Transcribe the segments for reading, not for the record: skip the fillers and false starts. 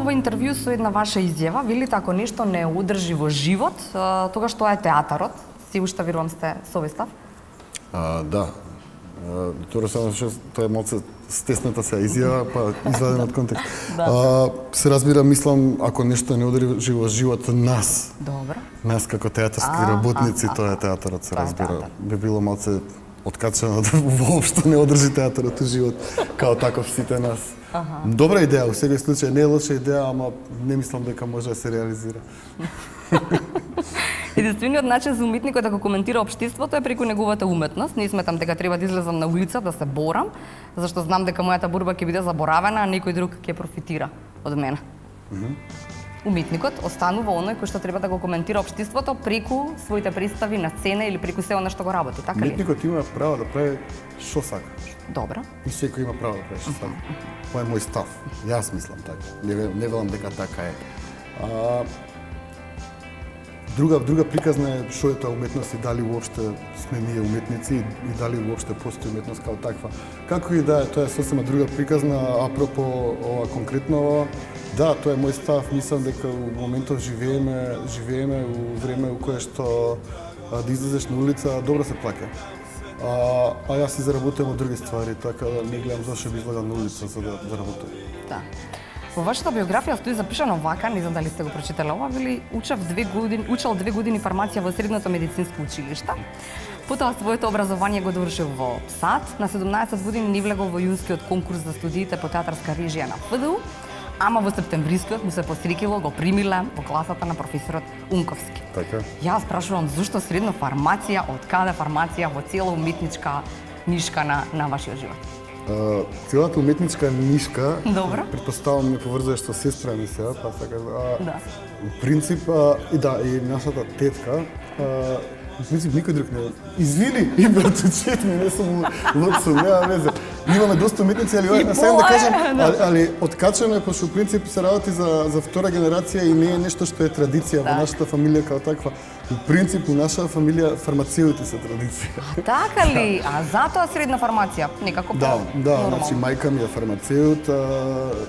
во интервју со една ваша изјава, велите ако нешто не одржи во живот, тогаш тоа е театарот. Си уште верувам сте со овој став? Да. Тоа само што тоа е малце стесната се изјава, па извадена од контекст. Се разбира, мислам, ако нешто не одржи во живот нас. Добро. Нас како театарски работници, тоа е театарот, се разбира. Би било малце откачено да воопшто не одржи театарот у живот, као таков сите нас. Добра идеја, во секој случај не е лоша идеја, ама не мислам дека може да се реализира. Единствениот начин за уметникот да го коментира општеството е преку неговата уметност. Не сметам дека треба да излезам на улица да се борам, зашто знам дека мојата борба ќе биде заборавена, а некој друг ќе профитира од мене. Уметникот останува оној кој што треба да го коментира општеството преку своите представи на сцена или преку се она што го работи, така ли? Уметникот има право да прави што сака. Добро. И секој има право да прави што сака. Тоа е мој став. Јас мислам така. Не велам дека така е. Друга приказна е што е тоа уметност и дали уопште сме ние уметници и дали уопште постои уметност како таква. Како и да е, тоа е сосема друга приказна, апропо ова конкретно, да, тоа е мој став, мислам дека во моментов живееме у време у кое што да излезеш на улица добро се плаќа. А јас си заработувам од други ствари, така да не гледам зашто би излегал на улица за да заработувам. Да. Во вашата биографија стои запишано вака, не знам дали сте го прочитале ова, вели учел 2 години фармација во Средното медицинско училиште. Потоа своето образование го довршил во САД, на 17 години не влегол во јунскиот конкурс за студиите по театарска режија на ФДУ, ама во септемврискиот му се посрекило, го примиле во класата на професорот Унковски. Така. Јас прашувам зошто средно фармација, од каде фармација во цела уметничка нишка на вашиот живот? Целата уметничка нишка, претпоставам не поврзуваш со сестра ми сега, па така, да. Принцип, и нашата тетка, в принцип никој друг не. Извини, и братучет ми, не сум луцу, нема везе. Имаме доста уметници, али сега да кажам, али откачено е, пошто в принцип се работи за втора генерација и не е нешто што е традиција во нашата фамилија како таква. В принцип, у нашата фамилија фармацеути се традиција. Така ли? А затоа средна фармација? Некако да, значи мајка ми е фармацеут,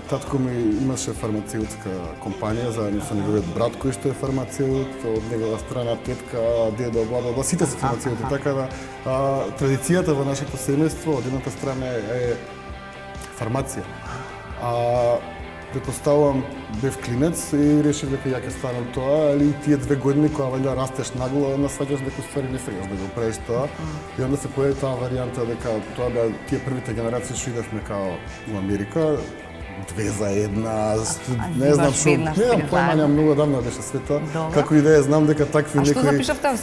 татко ми имаше фармацеутска компанија заедно со неговиот брат кој што е фармацеут, од негова страна тетка, дедо, баба, сите се фармацеути, така да традицијата во нашето семејство од едната страна е фармација. Предпоставувам, бев клинец и решив дека ја ќе станам тоа, али тие 2 години кога валја растеш нагло, насваќаш дека ствари не сакаш да го правиш тоа. И онда се појави таа варијанта дека тоа беа тие првите генерации што идевме као во Америка, 2 за 1, не знам што, немам појма, многу давно беше света. Како и да е, знам дека такви некои. А што запишавте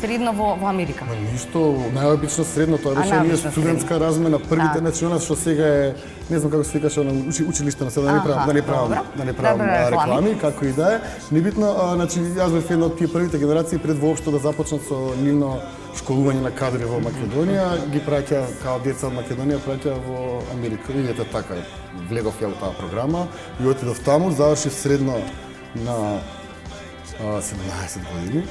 средно во Америка? Ништо, најобично средно, тоа беше ние студентска размена, првите, значи она што сега е, не знам како се викаше, училиште на сега, да не правам реклами, како и да е. Небитно, значи јас бев една од тие првите генерации пред воопшто да започнат со нивно школување на кадри во Македонија, ги праќа као деца од Македонија праќа во Америка. Видите така, влегов ја во таа програма и отидов таму, завршив средно на 17 години,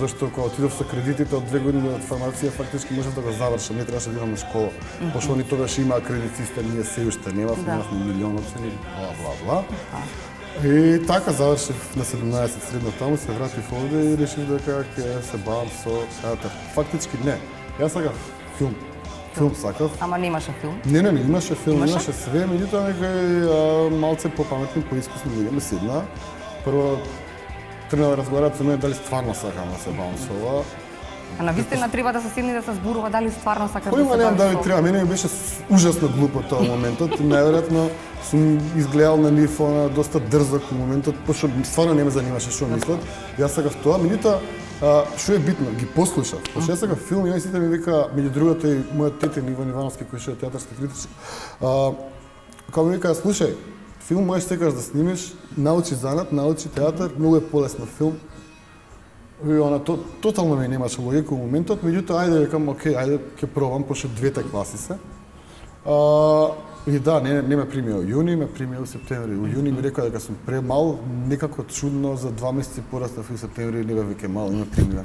зашто кога отидов со кредитите од 2 години од фармација, фактички можев да го завршам, не требаше да идам на школа. Пошто они тогаш има кредит систем, ние се уште немавме милион оцени, бла. И така завршив на 17 средно таму, се вратив овде и решив дека ќе се бавам со театар. Фактички не. Јас сакав филм. Филм сакав. Ама немаше филм? Не, имаше филм, имаше све, меѓутоа некои малце попаметни, поискусни луѓе ме седна. Прво тргна да разговараат со мене дали стварно сакам да се бавам со ова. А навистина треба да се седне да се зборува дали стварно сакаш да се бавиш? Немам дали треба, мене ми беше ужасно глупо тоа моментот. Најверојатно сум изгледал на нив доста дрзок моментот, пошто стварно не ме занимаше што мислат. Јас сакав тоа, меѓутоа што е битно, ги послушав. Пошто јас сакав филм, и сите ми вика, меѓу другото и мојот тетин Иван Ивановски кој што е театарски критичар. Кога ми вика, слушај, филм можеш секогаш да снимиш, научи занат, научи театар, многу е полесно филм. И она тотално ми немаше логика во моментот, меѓутоа ајде викам, окей, ајде ќе пробам пошто 2 класи се. И да, не ме примио јуни, ме примио септември. У јуни ми рекоа дека сум премал, некако чудно за 2 месеци пораснав и септември не бе веќе мал, ме примио.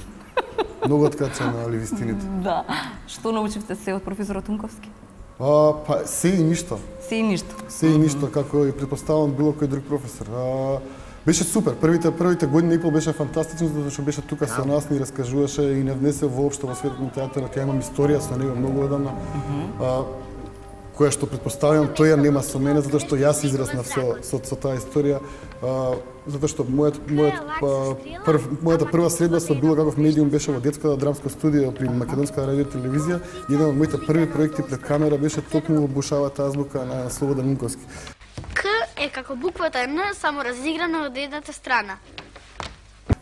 Многу откачено на вистините. Да. Што научивте се од професорот Унковски? Па се и ништо. Се и ништо. Се и ништо, како и претпоставам било кој друг професор. Беше супер. Првите години и пол беше фантастично, затоа што беше тука со нас, ни раскажуваше и не внесе воопшто во светот на театарот. Ја имам историја со него многу одамна, која што претпоставувам тој ја нема со мене, затоа што јас израснав со таа историја. Затоа што мојата прва средба со било каков медиум беше во детското драмско студио при Македонска радио и телевизија. Еден од моите први проекти пред камера беше токму во Бушавата азбука на Слободан Мунковски. К е како буквата Н, само разиграна од едната страна.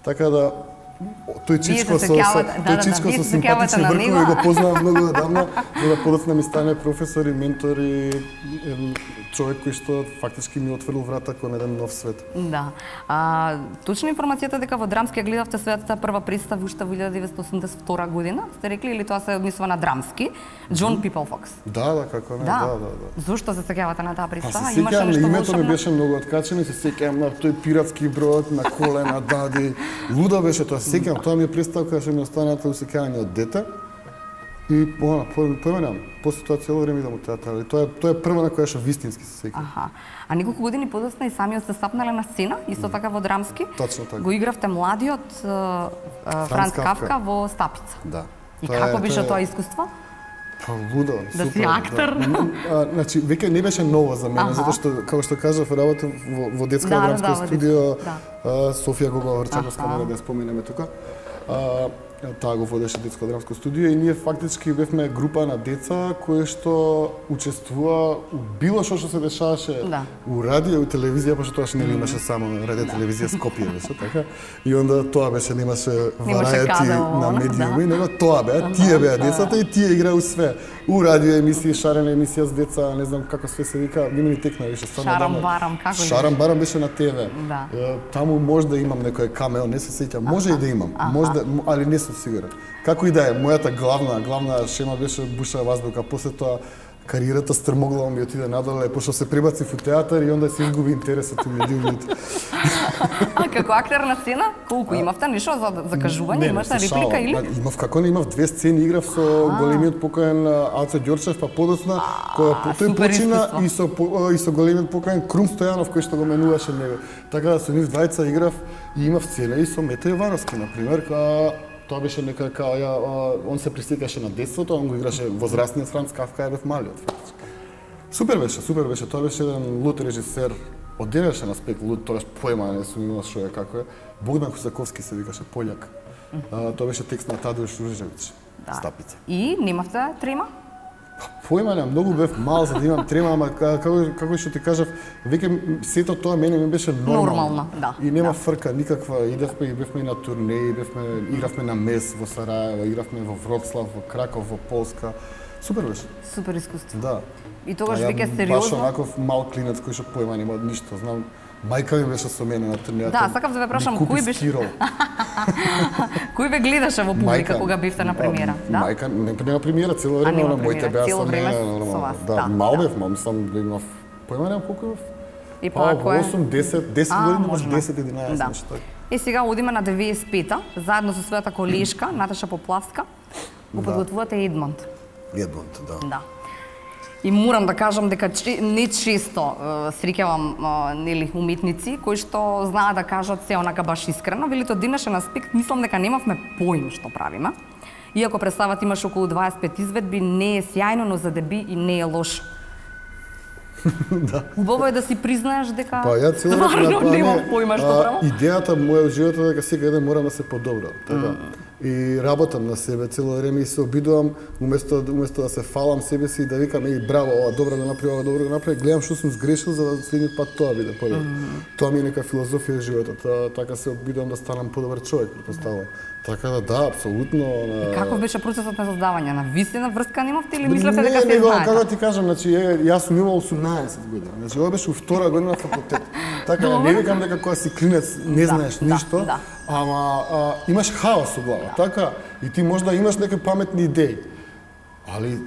Така да тој чичко со симпатични бркови го познавам многу одамна, за да подоцна ми стане професор и ментор и човек кој што фактички ми отворил врата кон еден нов свет. Да. Точна информацијата дека во Драмски ја гледавте својата прва представа уште во 1982 година, сте рекли, или тоа се однесува на Драмски, John People Fox? Да, како не, да. Зошто се сеќавате на таа представа? Се сеќавам, името ми беше многу откачено и се сеќавам на тој пиратски брод, на колена, дади. Луда беше тоа, сеќавам, тоа ми е представка што ми останата усеќавање од дете. И појменам, после тоа цело време идам у театар. Тоа е прва на која што вистински се сеќавам. Аха. А неколку години подоцна и самиот се стапнале на сцена, исто така во Драмски. Точно така. Го игравте младиот Франц Кафка во Стапица. Да. И како беше тоа искуство? Па лудо, да супер. Да си актер. Значи, веќе не беше ново за мене, затоа што, како што кажав, работев во детско драмско студио, Софија Гогова Врчаковска, мора да ја споменеме тука. Таа го водеше детско драмско студио и ние фактички бевме група на деца кои што учествува у било што се дешаваше у радио и телевизија, пошто тоа што не имаше само радио телевизија Скопје беше, така. И онда тоа беше, немаше варајати на медиуми, него тоа беа, тие беа децата и тие играа све. У радио емисии, шарена емисија с деца, не знам како све се вика, не ми текна беше стварно. Шарам-барам, како ли? Шарам-барам беше на ТВ. Таму може да имам некој камео, не се сеќам, може и да имам, може, али не сум сигурен. Како и да е, мојата главна шема беше Бушава азбука, после тоа кариерата стрмоглаво ми отиде надоле, пошто се пребаци во театар и онда се изгуби интересот у медиумите. А како актер на сцена, колку имавте нешто за кажување, имаш реплика или? Имав, како не имав, 2 сцени играв со големиот покоен Алце Ѓорчев, па подоцна која тој почина и со големиот покоен Крум Стојанов кој што го менуваше него. Така да со нив двајца играв и имав сцена и со Мето Јовановски на пример, тоа беше некака, он се присекаше на детството, он го играше возрастниот Франц Кафка, ја бев малиот фактички. Супер беше, тоа беше еден луд режисер, од денешен аспект луд, тогаш поема не сум имал шо е како е. Богдан Косаковски се викаше, Пољак. Тоа беше текст на Тадеуш Ружевиќ, Стапица. И немавте трема? Поема не, многу бев мал за да имам трема, ама како што ти кажав, веќе сето тоа мене ми беше нормално. И нема фрка никаква. Идевме и бевме на турнеи, игравме на МЕС во Сараево, игравме во Вроцлав, во Краков, во Полска. Супер беше. Супер искуство. Да. И тогаш веќе сериозно. Баш онаков мал клинец кој што поема нема од ништо, знам. Мајка ми беше со мене на турнејата. Да, сакав да ве прашам кој беше. Кој ве гледаше во публика кога бевте на премиера, да? Мајка нема премиера, цело време на моите беа со мене. Да, мал бев, мислам да имав поема немам колку бев. И па кој? 8, 10 години, може 10-11 нешто. И сега одиме на 95-та, заедно со својата колешка Наташа Поплавска, го подготвувате Едмонд. Едмонд, да. И морам да кажам дека не често среќавам нели уметници кои што знаат да кажат се онака баш искрено. Велите од денешен аспект мислам дека немавме поим што правиме. Иако представата имаш околу 25 изведби, не е сјајно, но за деби и не е лошо. Да. Убаво е да си признаеш дека стварно немам поима што правам. Идејата моја во животот е дека секој ден морам да се подобрам, така. И работам на себе цело време и се обидувам уместо да се фалам себе си и да викам еј браво, ова добро го направи, гледам што сум сгрешил за да следниот пат тоа биде подобро. Тоа ми е нека филозофија во животот, така се обидувам да станам подобар човек, претпоставувам. Така да, апсолутно. И каков беше процесот на создавање? На вистина врска немавте или мислевте дека се знаете? Како ти кажам, значи јас сум имал 18 години. Значи ова беше втора година на факултет. Така не викам дека кога си клинец не знаеш ништо, ама имаш хаос во глава, така? И ти можда имаш некои паметни идеи. Али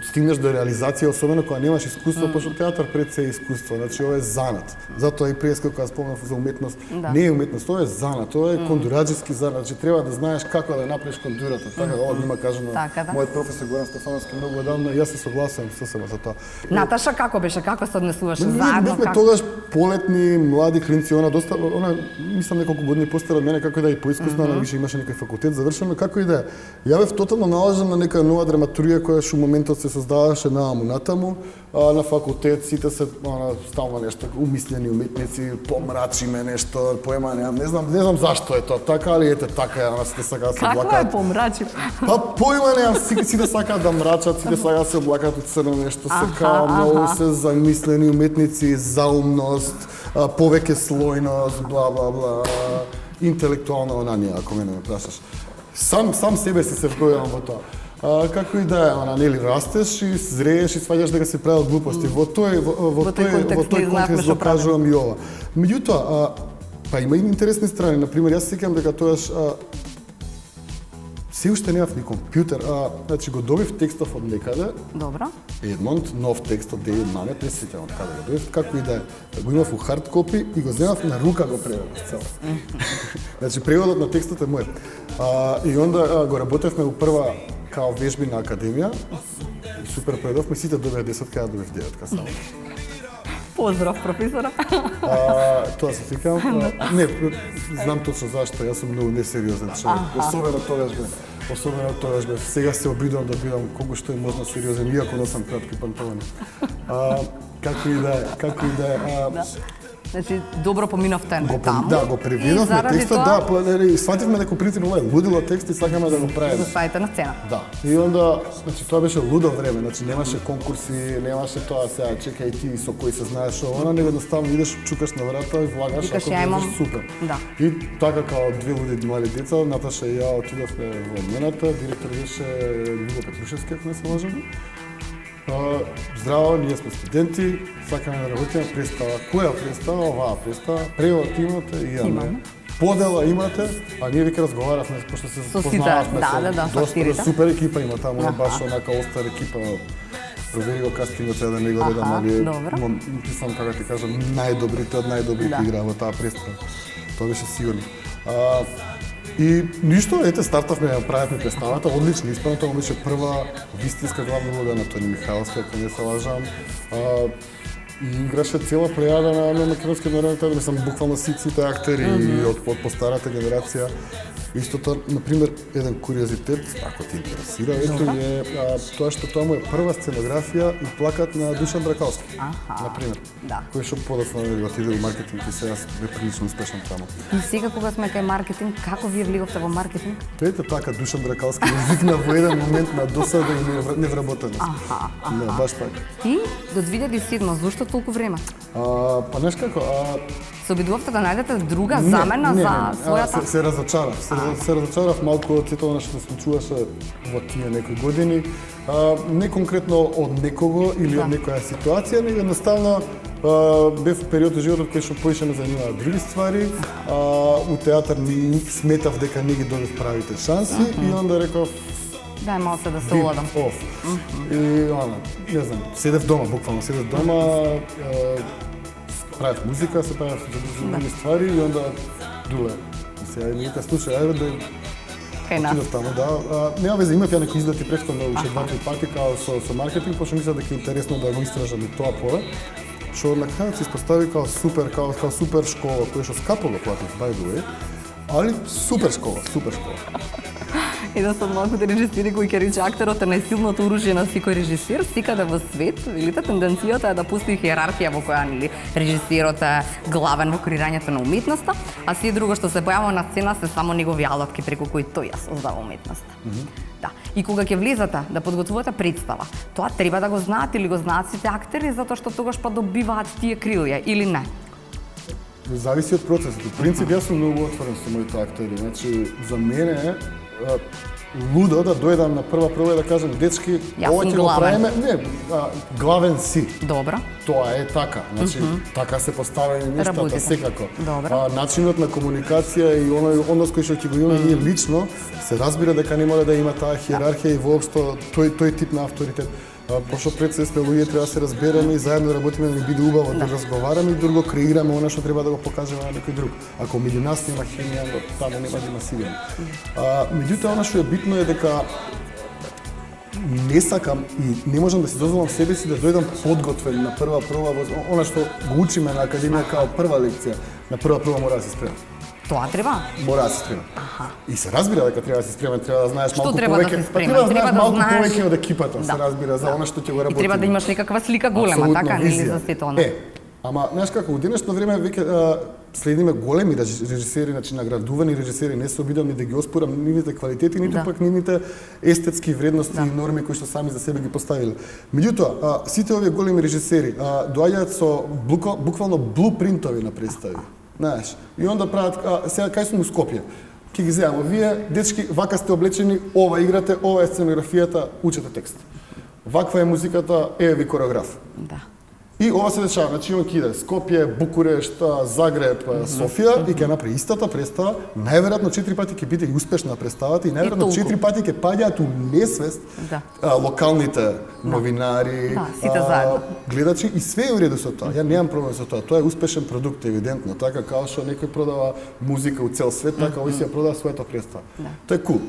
стигнеш до реализација, особено кога немаш искуство, пошто театар пред се е искуство, значи ова е занат. Затоа и преска кога спомнав за уметност, не е уметност, тоа е занат, тоа е кондураџиски занат, значи треба да знаеш како да направиш кондурата. Така ова има кажано мојот професор Горан Стефановски многу одамна, јас се согласувам со себе за тоа. Наташа како беше, како се однесуваше заедно? Бевме тогаш полетни млади клинци, она мислам неколку години постара од мене, како и да и поискусна, она више имаше некој факултет завршено, како и да е. Ја бев тотално налажен на нека нова драматургија која што моментот се создаваше нааму натаму, на факултет сите се стално нешто умислени уметници, помрачиме нешто, поема не знам зашто е тоа така, али ете така е, сите сакаат да се облакаат. Какво е помрачим? Па поема немам, сите сакаат да мрачат, сите сакаат да се облакаат од црно нешто, сека многу се замислени уметници, заумност, повеќе слојност, бла бла бла, интелектуална онанија, ако мене ме прашаш. Сам себе се вгојувам во тоа. Како и да е, нели, растеш и зрееш и сваѓаш дека се прават глупости. Во тој контекст го кажувам и ова. Меѓутоа, па има и интересни страни. Например, јас сеќавам дека тоаш се уште немав ни компјутер, значи го добив текстов од некаде. Добро. Едмонд, нов текст од Дејид Манет, не се сеќавам од каде го добив, како и да е. Го имав у хард копи и го земав на рука го преведов цело. Значи преводот на текстот е мој. И онда го работевме у прва као вежби на академија. Супер преведовме, сите добија 10, ја добив 9 само. Поздрав, професора. Тоа се сеќавам. Не, знам точно зашто, јас сум многу несериозен човек. Особено тогаш бев. Сега се обидувам да бидам колку што е можно сериозен, иако носам кратки панталони. Како и да е. Значи, добро поминавте таму. Да, го преведовме текстот, да, свативме дека принципно е лудило текст и сакаме да го правиме. Да го ставите на сцена. Да. И онда, значи тоа беше лудо време, значи немаше конкурси, немаше тоа сега чекај ти со кој се знаеш она, него едноставно идеш, чукаш на врата и влагаш, ако бидеш супер. Да. И така као две луди млади деца, Наташа и ја отидовме во одмената, директор беше Лјубо Петрушевски, ако не се лажам. Здраво, ние сме студенти, сакаме да работиме представа. Која представа? Оваа представа. Превод имате и имаме. Подела имате, а ние веќе разговаравме, пошто се познававме со доста супер екипа има таму, баш онака остар екипа. Провери го кастингот, да не го редам, али мислам, како ти кажам, најдобрите од најдобрите игра во таа представа. Тоа беше сигурно. И ништо, ете, стартавме, правевме представата, одлично исполнено, тоа беше прва вистинска главна улога на Тони Михайловски, ако не се лажам. И играше цела плејада на македонски народен театар, мислам, буквално сите актери од постарата генерација. Истото, например, еден куриозитет, ако те интересира, е тоа што тоа му е прва сценографија и плакат на Душан Дракалски, например, кој што подоцна отиде во маркетинг и сега бе прилично успешен таму. И сега кога сме кај маркетинг, како вие влиговте во маркетинг? Ете така, Душан Дракалски викна во еден момент на досада и невработеност. Не, баш така. И до 2007, зошто толку време? Па неш како, се обидувавте да најдете друга замена за својата? Се разочарав. Се разочарав малку од сето она што се случуваше во тие некои години. Не конкретно од некого или од некоја ситуација, него едноставно бев период од животот кај што поише ме занимаваат други ствари. У театар сметав дека не ги добив правите шанси и онда реков дај малку да се оладам. И не знам, седев дома, буквално седев дома, правев музика, се правев други ствари и онда дуле. Сега некој случај, ајде да отидов таму, да. Нема везе, имав ја некои издати претходно уште 2-3 пати као со маркетинг, пошто мислев дека е интересно да го истражам и тоа поле. Што на крајот се испостави као супер школа, која што скапо го платив, by the way, али супер школа. Еден од малкуте режисери кои ќе рече актерот е најсилното оружје на секој режисер, секаде во свет, велите, тенденцијата е да постои хиерархија во која режисерот е главен во креирањето на уметноста, а сие друго што се појавува на сцена се само негови алатки преку кои тој ја создава уметноста. Да. И кога ќе влезете да подготвувате представа, тоа треба да го знаат или го знаат сите актери, затоа што тогаш па добиваат тие крилја или не? Зависи од процесот. Во принцип, јас сум многу отворен со моите актери. Значи, за мене лудо да дојдам на прва проба и да кажам, дечки, ова ќе го правиме, не, главен си. Добро. Тоа е така, значи, така се поставени нештата секако. Начинот на комуникација и оној однос кој што ќе го имаме ние лично, се разбира дека не мора да има таа хиерархија и воопшто тој тип на авторитет. Пошто пред се сме луѓе, треба да се разбереме и заедно работиме да ни биде убаво, да разговараме и друго креираме она што треба да го покажеме на некој друг. Ако меѓу нас нема хемија, таму нема да има сигурно. Меѓутоа, она што е битно е дека не сакам и не можам да си дозволам себе си да дојдам подготвен на прва проба, она што го учиме на академија као прва лекција, на прва проба мора да се спремам. Тоа треба? Мора да се спремам. И се разбира дека треба да се спремам, треба да знаеш малку повеќе. Треба да знаеш малку повеќе од екипата, се разбира, за она што ќе го работи. И треба да имаш некаква слика голема, така, нели за сето она. Ама, знаеш како, во денешно време веќе следиме големи режисери, значи наградувани режисери, не се обидам ни да ги оспорам нивните квалитети, ниту пак нивните естетски вредности и норми кои што сами за себе ги поставиле. Меѓутоа, сите овие големи режисери доаѓаат со буквално блупринтови на представи. Знаеш, и онда прават, сега кај сум у Скопје, ќе ги земам, вие, дечки, вака сте облечени, ова играте, ова е сценографијата, учете текст. Ваква е музиката, еве ви кореограф. Да. И ова се дешава, значи он киде Скопје, Букурешт, Загреб, Софија и ќе направи истата представа, најверојатно 4 пати ќе биде и успешна представата и најверојатно 4 пати ќе паѓаат у несвест локалните новинари, гледачи и све е уреду со тоа. Ја немам проблем со тоа. Тоа е успешен продукт евидентно, така како што некој продава музика у цел свет, така овој си ја продава својата представа. Тоа е кул.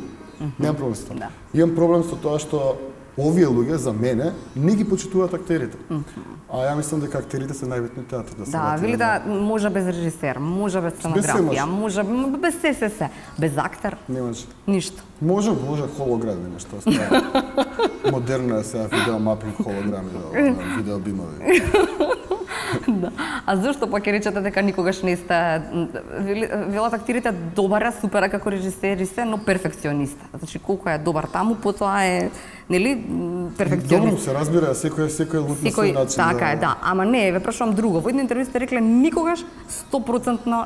Немам проблем со тоа. Имам проблем со тоа што овие луѓе за мене не ги почитуваат актерите. А ја мислам дека актерите се најбитни театар да се. Да, вели да може без режисер, може без сценографија, може без се. Без актер? Не може. Ништо. Може холограми нешто става. Модерно е сега видеомапинг холограми, видеобимови. Да. А зошто пак ќе речете дека никогаш не сте велат актерите добар е, супер е како режисери се, но перфекционист. Значи колку е добар таму, потоа е нели перфекционист. Добро се разбира, секој луѓе на свој начин. Така е, да, ама не, ве прашувам друго. Во една интервју сте рекле никогаш 100%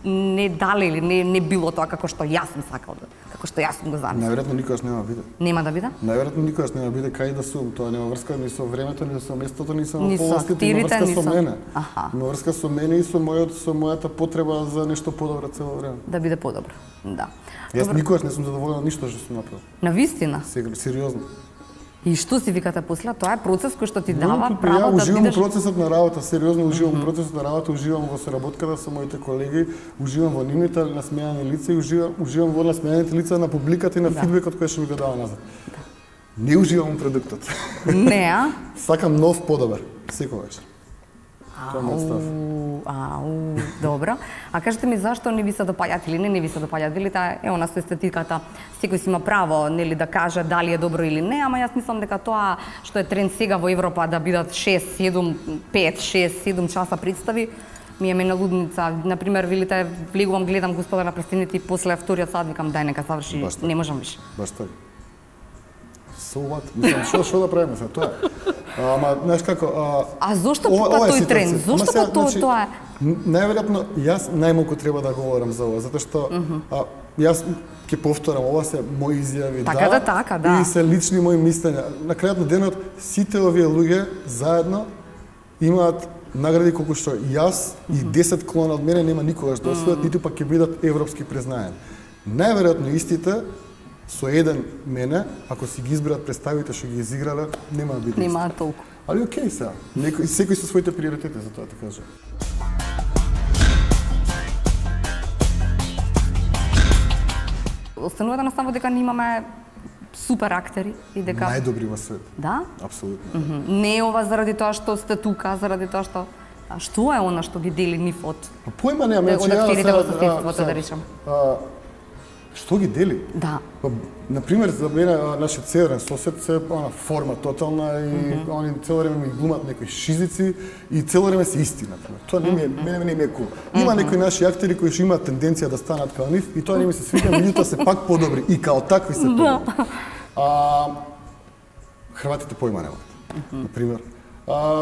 не дале или не било тоа како што јас сум сакал, како што јас сум го замислил. Најверојатно никогаш нема биде. Нема да биде? Најверојатно никогаш нема биде кај да сум, тоа нема врска ни со времето, ни со местото, ни со околностите, има врска со мене. Има врска со мене и со мојата потреба за нешто подобро цело време. Да биде подобро. Да. Јас никогаш не сум задоволен ништо што сум направил. Навистина? Сериозно. И што си викате после? Тоа е процес кој што ти дава право да бидеш... Ја уживам процесот на работа, сериозно уживам процесот на работа, уживам во соработката со моите колеги, уживам во нивните насмејани лица и уживам во насмејаните лица на публиката и на фидбекот кој што ми го дава назад. Не уживам продуктот. Не, а? Сакам нов подобар, секогаш. Добро. А кажете ми зашто не ви се допаѓаат или не ви се допаѓаат? Дали таа е она со естетиката, секој си има право нели да каже дали е добро или не, ама јас мислам дека тоа што е тренд сега во Европа да бидат 5-6-7 часа представи, ми е мене лудница. Например, велите, влегувам, гледам Господар на престените и после вториот сат викам дај нека заврши, не можам више. Баш така. So what? Мислам, што да правиме сега? Тоа. Ама, знаеш како... А зошто па тој тренд? Зошто па тоа? Најверојатно, јас најмалку треба да говорам за ова, затоа што јас ќе повторам, ова се мои изјави, да, и се лични мои мислења. На крајот на денот, сите овие луѓе заедно имаат награди колку што јас и 10 клона од мене нема никогаш да освојат, ниту пак ќе бидат европски признаени. Најверојатно истите со еден мене, ако си ги изберат представите што ги изиграле, нема да биде. Нема толку. Али окей сега. Секој со своите приоритети, за тоа ти кажам. Останува на само дека имаме супер актери и дека најдобри во свет. Да? Апсолутно. Не е ова заради тоа што сте тука, заради тоа што што е она што ги дели нив од појма немам, од актерите во соседството, да речам. Што ги дели? Да. Например, за мене нашиот северен сосед се форма тотална и они цело време ми глумат некои шизици и цело време се исти, например. Тоа мене не ми е кул. Има некои наши актери кои што имаат тенденција да станат као нив и тоа не ми се свиѓа, меѓутоа се пак подобри и као такви се подобри. Хрватите појма немаат, например.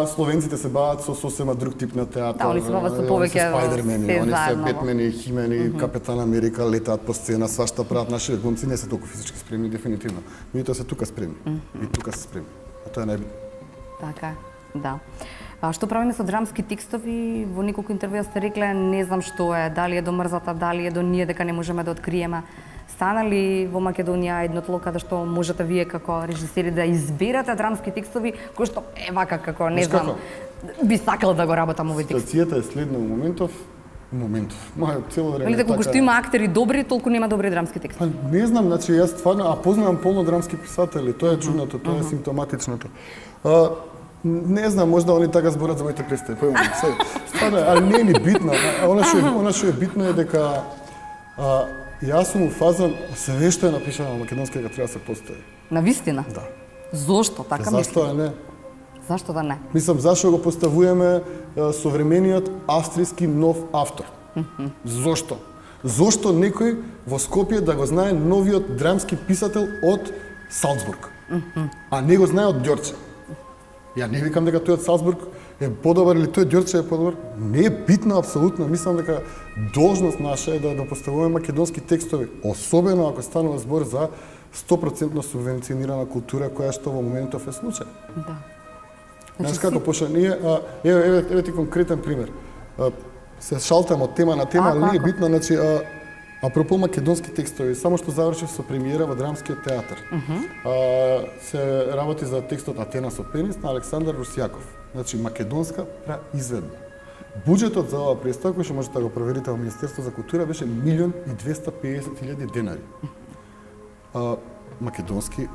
словенците се бават со сосема друг тип на театар. Да, они се бават со повеќе Спайдермени, они се Бетмени, Химени, Капетан Америка, летаат по сцена, свашта прават. Нашите глумци не се толку физички спремни дефинитивно. Меѓутоа се тука спремни. И тука се спремни. А тоа е најбитно. Така, да. А што правиме со драмски текстови? Во неколку интервјуа сте рекле, не знам што е, дали е до мрзата, дали е до ние дека не можеме да откриеме. Стана ли во Македонија едно тло каде што можете вие како режисери да изберете драмски текстови кои што е вака како не знам би сакал да го работам овој текст? Ситуацијата е следна моментов. Моја цело време. Велите колку што има актери добри, толку нема добри драмски текстови. Не знам, значи јас стварно познавам полно драмски писатели, тоа е чудното, тоа е симптоматичното. Не знам, можда они така зборат за моите представи, појмам се. Стварно, али не е ни битно. Она што е битно е дека јас сум у фаза, све што е напишано на македонски дека треба да се постои. На вистина? Да. Зошто така мислиш? Зашто не? Зашто да не? Мислам, зашто го поставуваме современиот австријски нов автор? Зошто? Зошто некој во Скопје да го знае новиот драмски писател од Салцбург? А не го знае од Ѓорче? Ја не викам дека тој од Салцбург е подобар или тој Ѓорче е подобар. Не е битно апсолутно. Мислам дека должност наша е да поставуваме македонски текстови, особено ако станува збор за 100% субвенционирана култура која што во моментов е случај. Да. Знаеш како пошто ние еве ти конкретен пример. Се шалтам од тема на тема, али не е битно, значи апропо македонски текстови, само што завршив со премиера во Драмскиот театар. Се работи за текстот Атена со пенис на Александар Русјаков. Значи македонска произведба. Буџетот за оваа представа, кој што можете да го проверите во Министерството за култура, беше 1.250.000 денари. Македонски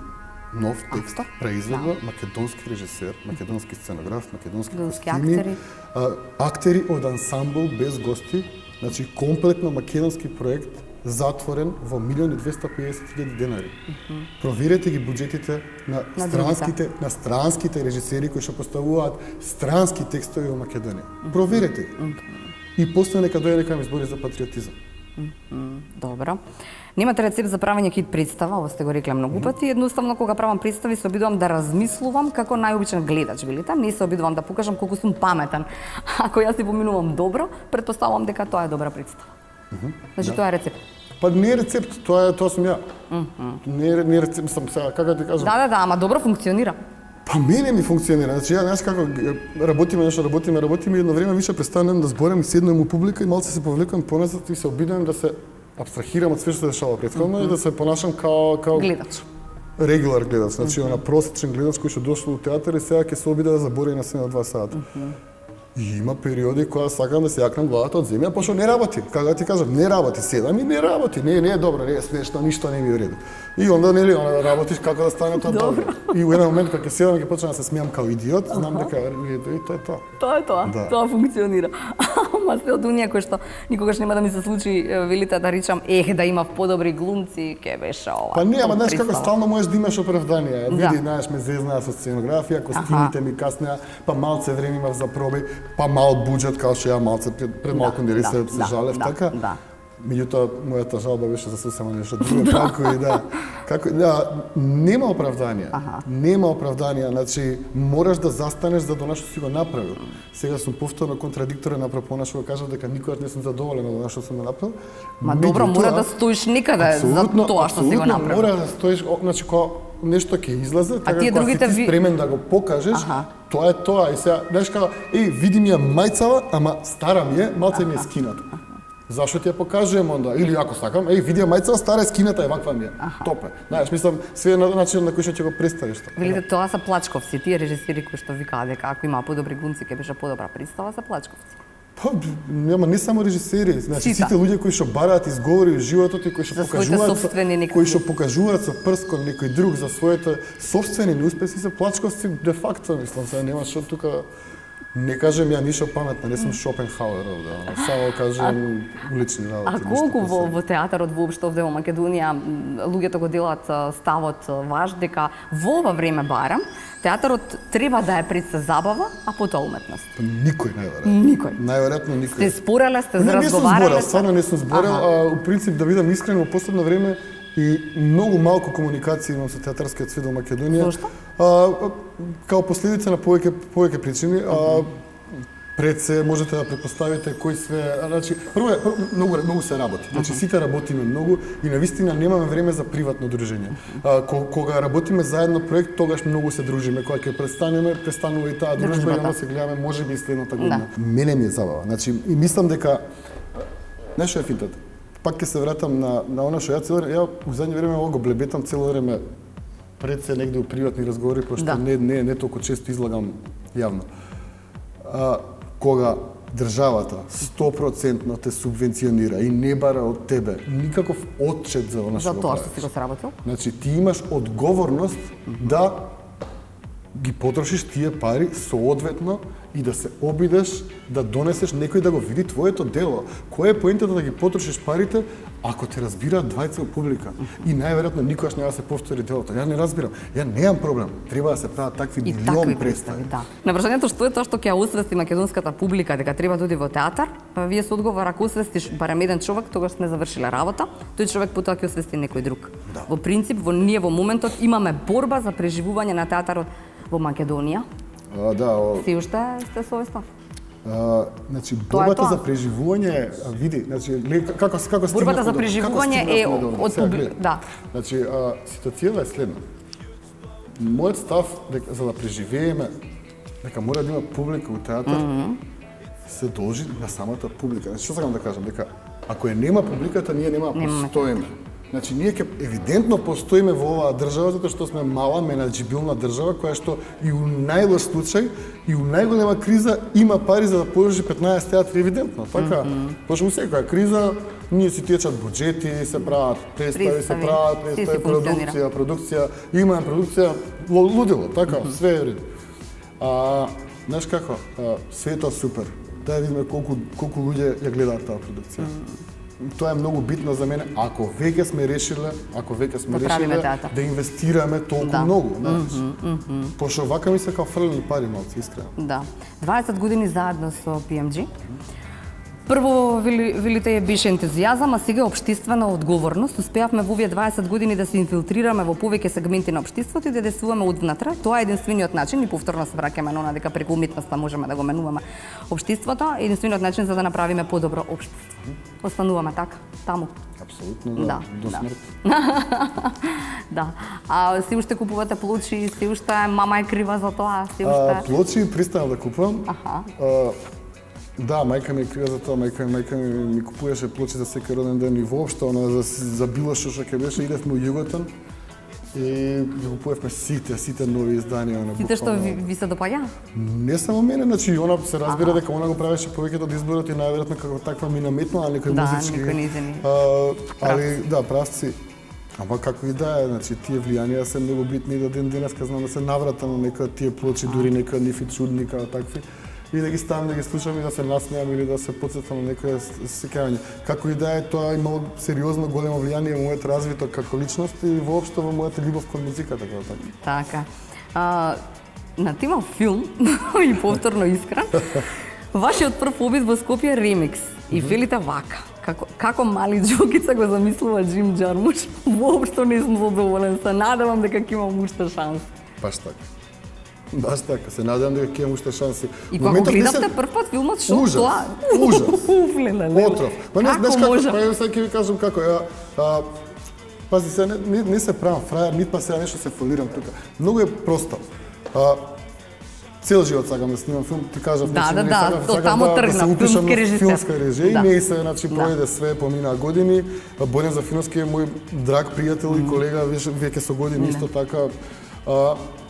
нов текст, произведба, македонски режисер, македонски сценограф, македонски костими, актери од ансамбл без гости, значи комплетно македонски проект затворен во 1.250.000 денари. Проверете ги буџетите на странските режисери кои што поставуваат странски текстови во Македонија. Проверете ги. И после нека дојде нека ми збори за патриотизам. Добро. Немате рецепт за правење кит представа, ово сте го рекле многу пати. Едноставно кога правам представи се обидувам да размислувам како најобичен гледач, велите. Не се обидувам да покажам колку сум паметен. Ако јас си поминувам добро, претпоставувам дека тоа е добра представа. Значи тоа е рецепт. Па не е рецепт, тоа сум ја. Не е рецепт, сам сега како да ти кажам. Да, ама добро функционира. Па мене ми функционира. Значи ја знаеш како работиме и едно време више престанувам да зборам и седнувам у публика и малце се повлекувам поназад и се обидувам да се абстрахирам од све што се дешава претходно и да се понашам као гледач. Регулар гледач, значи она просечен гледач кој што дошло у театар и сега ќе се обиде да забори на се на 2 сата. И има периоди кога сакам да се јакнам главата од земја, пошто не работи. Како да ти кажам, не работи, седам и не работи. Не е добро, не е смешно, ништо не ми е уреду. И онда нели работиш како да стане тоа добро. И во еден момент кога ќе седам и ќе почнам да се смеам као идиот, знам дека и тоа е тоа. Тоа е тоа. Да. Тоа функционира. Ама се од оние кои што никогаш нема да ми се случи, велите да речам, да имав подобри глумци, ќе беше ова. Па не, ама знаеш како стално можеш да имаш оправдание. Види, знаеш, ме зезнаа со сценографија, костимите ми каснеа, па малце време имав за проби, па мал буџет, као што ја малце пред малку нели се жалев, така. Меѓутоа, мојата жалба беше за сосема нешто друго, како нема оправдание. Нема оправдание, значи мораш да застанеш за она што си го направил. Сега сум повторно контрадикторен апропо она што го кажав дека никогаш не сум задоволен од она што сум го направил. Ма добро, мора да стоиш некаде за тоа што си го направил. Мора да стоиш, значи кога нешто ќе излезе, така кога си ти спремен да го покажеш, тоа е тоа. И сега, знаеш како, види ми ја мајцава, ама стара ми е, малце ми е скината. Зашо ти ја покажувам онда? Или ако сакам, види ја мајцава стара е скината е ваква ми е. Топе. Знаеш, мислам, све на начинот на кој што ќе го представиш тоа. Велите, тоа се плачковци, тие режисери кои што викаат дека ако има подобри глумци ќе беше подобра представа, се плачковци. Па, нема не само режисери, значи сите луѓе кои што бараат изговори во животот и кои што покажуваат со прст кон некој друг за своите сопствени неуспеси се плачковци де факто, мислам, сега нема што тука. Не кажем ја ништо паметно, не сум Шопенхауер овде, само кажем улични работи. А колку во театарот воопшто овде во Македонија луѓето го делат ставот ваш дека во ова време барам театарот треба да е пред се забава, а потоа уметност? Никој најверојатно. Најверојатно никој. Сте спореле, сте разговарале? Не сум зборел, стварно не сум зборел, у принцип да бидам искрен во последно време и многу малку комуникација имам со театарскиот свет во Македонија. Зошто? Као последица на повеќе причини. Пред се можете да претпоставите кој све, значи прво многу се работи. Значи сите работиме многу и навистина немаме време за приватно дружење. Кога работиме заедно проект, тогаш многу се дружиме. Кога ќе престанува и таа дружба и onda се гледаме можеби следната година. Мене ми е забава. Значи и мислам дека нешто е финтот. Пак ќе се вратам на она што ја во задње време го блебетам цело време пред се негде у приватни разговори, пошто не толку често излагам јавно. Кога државата 100% те субвенционира и не бара од тебе никаков отчет за она што го правиш. За тоа што си го сработил? Значи ти имаш одговорност да ги потрошиш тие пари соодветно и да се обидеш да донесеш некој да го види твоето дело. Кој е поентата да ги потрошиш парите ако те разбираат двајца у публика? И најверојатно никогаш нема да се повтори делото. Ја не разбирам. Ја немам проблем. Треба да се прават такви милион представи. Да. На прашањето што е тоа што ќе ја освести македонската публика дека треба да оди во театар, вие се одговор ако освестиш барем еден човек, тогаш не завршиле работа, тој човек потоа ќе освести некој друг. Да. Во принцип, ние во моментот имаме борба за преживување на театарот во Македонија. Си уште сте совестна? Значи борбата за преживување, види, значи како борбата за преживување е од публика, да. Значи ситуацијата е следна. Мојот став дека за да преживееме дека мора да има публика у театар се должи на самата публика. Значи што сакам да кажам дека ако нема публиката, ние нема да постоиме. Значи, ние евидентно постоиме во оваа држава затоа што сме мала, менаџибилна држава која што и у најлош случај и у најголема криза има пари за да подржи 15 театри евидентно. Така, пошто у секоја криза ние си течат буџети, се прават представи, продукција, имаме продукција лудило, така, све е ред. Знаеш како, свето супер. Да видиме колку луѓе ја гледаат таа продукција. Тоа е многу битно за мене, ако веќе сме решиле да инвестираме толку многу, знаеш. Пошто вака ми се као фрлени пари малци, искрено. Да. 20 години заедно со PMG. Прво, велите беше ентузијазам, а сега е општествена одговорност. Успеавме во овие 20 години да се инфилтрираме во повеќе сегменти на општеството и да действуваме одвнатре. Тоа е единствениот начин и повторно се враќаме на она дека преку уметноста можеме да го менуваме општеството, единствениот начин за да направиме подобро општество. Остануваме така, таму. Апсолутно, да, до смрт. Да. А си уште купувате плочи, си уште мама е крива за тоа, си уште... Плочи пристанав да купувам. Да, мајка ми е крива за тоа, мајка ми купуваше плочи за секој роден ден и воопшто, за било што ќе беше, идевме у Југотон и ги купувавме сите нови изданија. Сите што ви се допаѓа? Не само мене, значи она се разбира дека она го правеше повеќето од изборот и најверојатно како таква ми наметнала некој музички. Да, некој али да, правци. Ама како и да е, значи тие влијанија се многу битни до ден денеска, знам да се наврата на некои тие плочи, дури некои нифи чудни како такви. И да ги ставам, да ги слушам и да се насмеам или да се потсетам на некоја сеќавање. Како и да е, тоа имало сериозно големо влијание во мојот развиток како личност и воопшто во мојата љубов кон музиката како така. Така. На тема филм и повторно искрен, вашиот прв обид во Скопје ремикс и велите вака. Како мали џокица го замислува Џим Џармуш, воопшто не сум задоволен, се надевам дека ќе имам уште шанс. Баш така, се надевам дека ќе имам уште шанси. И кога гледавте прв пат филмот, што тоа? Ужас. Отров. Па не знаеш како, сега ќе ви кажам како пази се, не се правам фрајер, нит па сега нешто се фолирам тука. Многу е просто. Цел живот сакам да снимам филм, ти кажав, сакам да се упишам на филмска режија и не се, значи, пројде све, поминаа години. Бојан Зафиновски е мој драг пријател и колега, веќе со години исто така.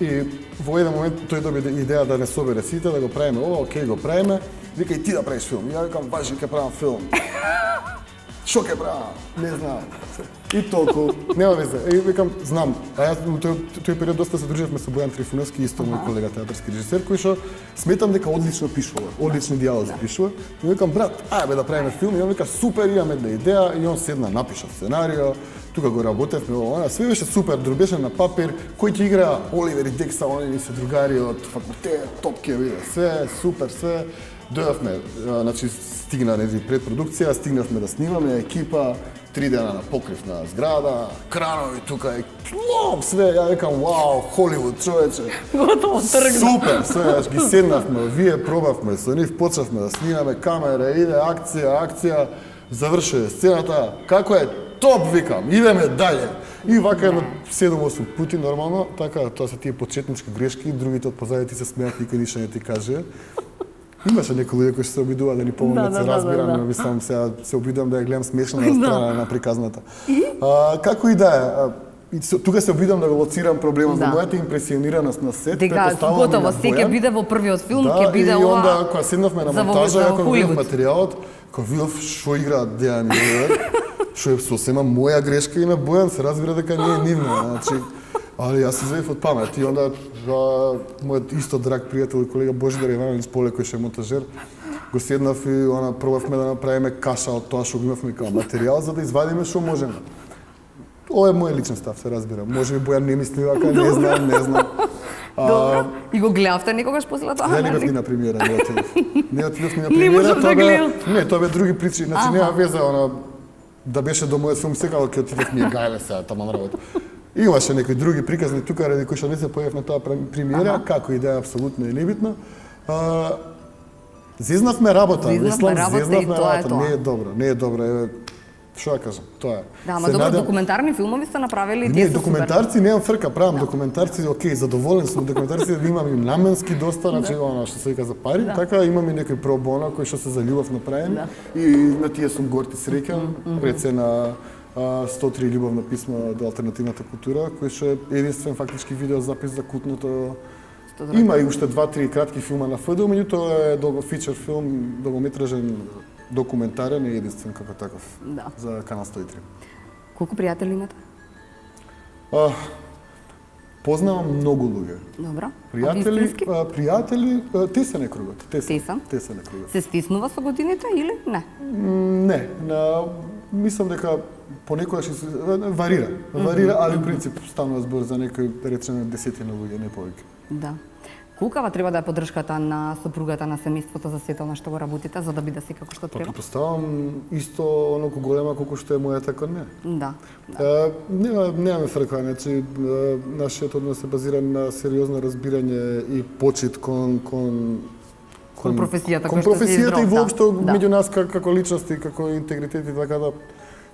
И во еден момент тој доби идеја да не собере сите, да го правиме ова, окей, го правиме. Вика и ти да правиш филм. Ја викам, баш ќе правам филм. Шо ќе правам? Не знам. И толку, нема везе. И викам, знам. А јас во тој период доста се дружевме со Бојан Трифуновски, исто мој колега театарски режисер, кој што сметам дека одлично пишува, одлични дијалози пишува. И викам, брат, ајде да правиме филм. И он вика, супер, имам една идеја. И он седна, напиша сценарио. Тука го работевме, она све беше супер, беше на папир, кој ќе игра Оливер и Декса, они се другари од факултет, топки, све супер, све. Дојавме, значи стигна предпродукција, стигнавме да снимаме екипа, 3 дена на покривна зграда, кранови тука и све, ја викам, вау, Холивуд, човече. Готово, тргна. Супер, све, ги седнавме, вие пробавме, со нив почнавме да снимаме камера, иде акција, завршува сцената, како е топ, викам, идеме дале. И вака едно 7-8 пути нормално, така, тоа се тие почетнички грешки, другите од позади ти се смеат, никој ништо не ти каже. Имаше некои луѓе кои се обидува да ни помогнат, се разбирам, но мислам сега се обидувам да ја гледам смешно на страна на приказната. Како и да е, тука се обидувам да го лоцирам проблемот за мојата импресионираност на сет, претпоставувам готово, ќе биде во првиот филм, ќе биде ова. И онда кога седнавме на монтажа, кога видов материјалот, кога видов што играат Дејан и Ливер, што е сосема моја грешка и на Бојан, се разбира дека не е нивна, значи. Ali јас се извадив од памет и онда мојот исто драг пријател и колега Божидар Ивановиќ Поле, кој ше монтажер, го седнав и пробавме да направиме каша од тоа што го имавме како материјал за да извадиме што можеме. Ова е мој личен став, се разбира. Може би Бојан не мисли вака, не знам. Добро. И го гледавте некогаш после тоа? Не бев ни на премиера, не отидов. Не отидов ни на премиера, тоа бе тоа бе други причини, значи нема веза да беше до мојот филм секако ќе отидов ние гајле сега таму на работа. Имаше некои други приказни тука, ради кои што не се појав на таа премиера, како и да е апсолутно и небитно. Зезнавме работа, мислам, зезнавме работа, не е добро, што да кажам, тоа е. Да, ама добро, документарни филмови сте направили, тие се супер. Документарци немам фрка, правам документарци, окей, задоволен сум документарци, да имам и наменски доста, значи она што се вика за пари, така имам и некои про боно кои што се за љубов направени и на тие сум горд и среќен, пред се на 103 љубовно писмо до алтернативната култура, кој што е единствен фактички видеозапис за култното. Има и уште 2-3 кратки филма на ФД, меѓутоа е фичер филм, долгометражен, документарен и единствен како таков за Канал 103. Колку пријатели имате? Познавам многу луѓе. Добро. Пријатели, те се некругот. Те се некругот. Се стиснува со годините или не? Не, мислам дека понекогаш варира, али во принцип станува збор за некои речено десетина луѓе, не повеќе. Да. Колкава треба да е поддршката на сопругата, на семејството за сето на што го работите, за да биде секако што треба? Претпоставам исто оноку голема колку што е мојата кон неа. Да. Немаме фрка, значи нашиот однос е базиран на сериозно разбирање и почит кон професијата, кон професијата и воопшто меѓу нас како личности, како интегритет и така да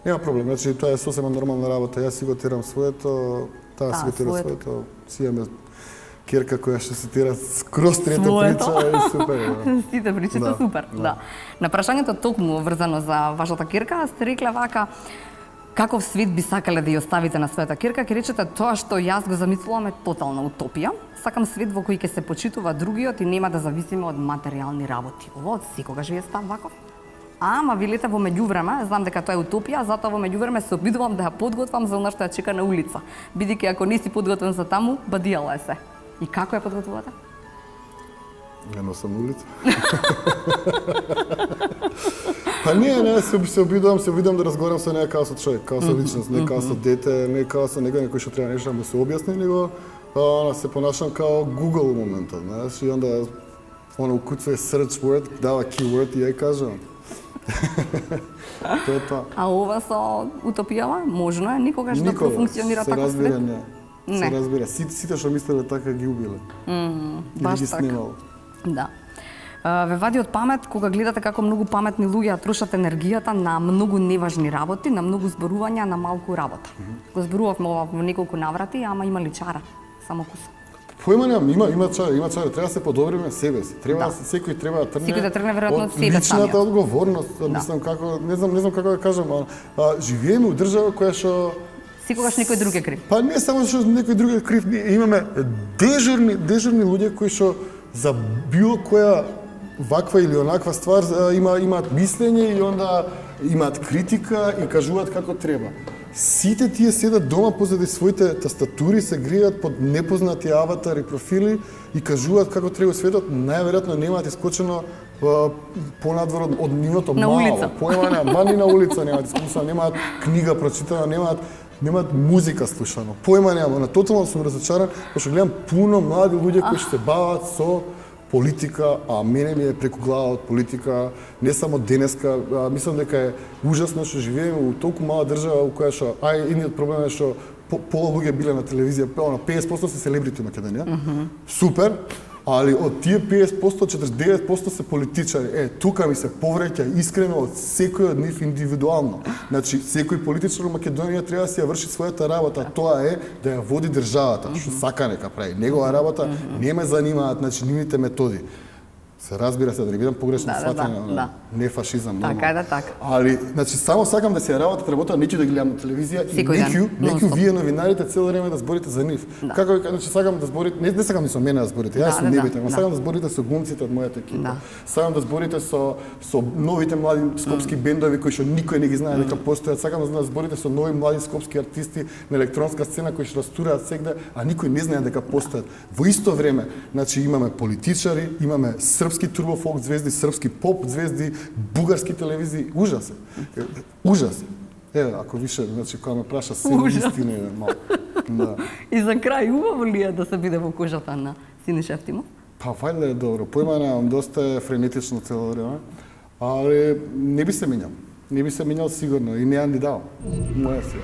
нема проблем. Значи тоа е сосема нормална работа. Јас си го терам своето, таа си го тера своето. Си имаме керка која што се тера скроз трета прича и супер. Сите причите супер, да. На прашањето токму врзано за вашата керка, сте рекле вака, каков свет би сакале да ја оставите на својата керка, ќе речете тоа што јас го замислувам е тотална утопија. Сакам свет во кој ќе се почитува другиот и нема да зависиме од материјални работи. Ово од секогаш ви е став ваков? Ама велите во меѓувреме, знам дека тоа е утопија, затоа во меѓувреме се обидувам да ја подготвам за она што ја чека на улица. Бидејќи ако не си подготвен за таму, бадијала е се. И како ја подготвувате? Ја носам на улица. Па не, се обидувам да разговарам со неја као со човек, као со личност, не као со дете, не као со некој што треба нешто да му се објасни, него се понашам као Google во моментот, знаеш, и онда укуцува search word, дава keyword и ја кажам. Тоа е тоа. А ова со утопијава, можно е никогаш да профункционира така свет? Се разбира. Сите што мислеле така ги убиле. Баш така. Да. Ве вади од памет кога гледате како многу паметни луѓе трошат енергијата на многу неважни работи, на многу зборувања, на малку работа. Го зборувавме ова во неколку наврати, ама има ли чара? Само куса. Појма немам, има чара, треба да се подобриме себе си. Секој треба да тргне. Секој да тргне веројатно од себе самиот. Личната одговорност, мислам како, не знам како да кажам, живееме у држава која што секогаш некој друг е крив. Па не само што некој друг е крив, имаме дежурни луѓе кои што за било која ваква или онаква ствар имаат мислење и онда имаат критика и кажуваат како треба. Сите тие седат дома позади своите тастатури, се гријат под непознати аватари, профили и кажуваат како треба светот, најверојатно немаат искочено понадвор од нивото мало. Појма ни на улица немаат искуство, немаат книга прочитана, немаат музика слушано. Појма немам, на тотално сум разочаран, пошто гледам пуно млади луѓе кои што се бават со политика, а мене ми е преку глава од политика, не само денеска, мислам дека е ужасно што живееме у толку мала држава у која што едниот проблем е што пола луѓе биле на телевизија, на 50% се селебрити Македонија. Супер. Али од тие 50%, 49% се политичари. Тука ми се повреќа искрено од секој од нив индивидуално. Значи, секој политичар во Македонија треба да си ја врши својата работа, тоа е да ја води државата, што сака нека прави. Негова работа не ме занимаат, значи, нивните методи. Се разбира се, да не бидам погрешно сватен, не фашизам, така, така. Али, значи, само сакам да се работа, неќу да гледам на телевизија и неќу вие новинарите цело време да зборите за нив. Како ви значи, сакам да зборите, не сакам со мене да зборите, јас сум небитен, сакам да зборите со глумците од мојата екипа. Сакам да зборите со новите млади скопски бендови кои што никој не ги знае дека постојат. Сакам да зборите со нови млади скопски артисти на електронска сцена кои што растураат сегде, а никој не знае дека постојат. Во исто време, значи имаме политичари, имаме српски турбофолк звезди, српски поп звезди, бугарски телевизии, ужас е. Ужас е. Ако више, значи, кога ме праша се истина е малко. Да. И за крај, убаво ли е да се биде во кожата на Синиша Ефтимов? Па, вајде е добро. Појма немам, доста е френетично цело време, али не би се минјал. Не би се минјал сигурно и не ја ни дал. Моја се.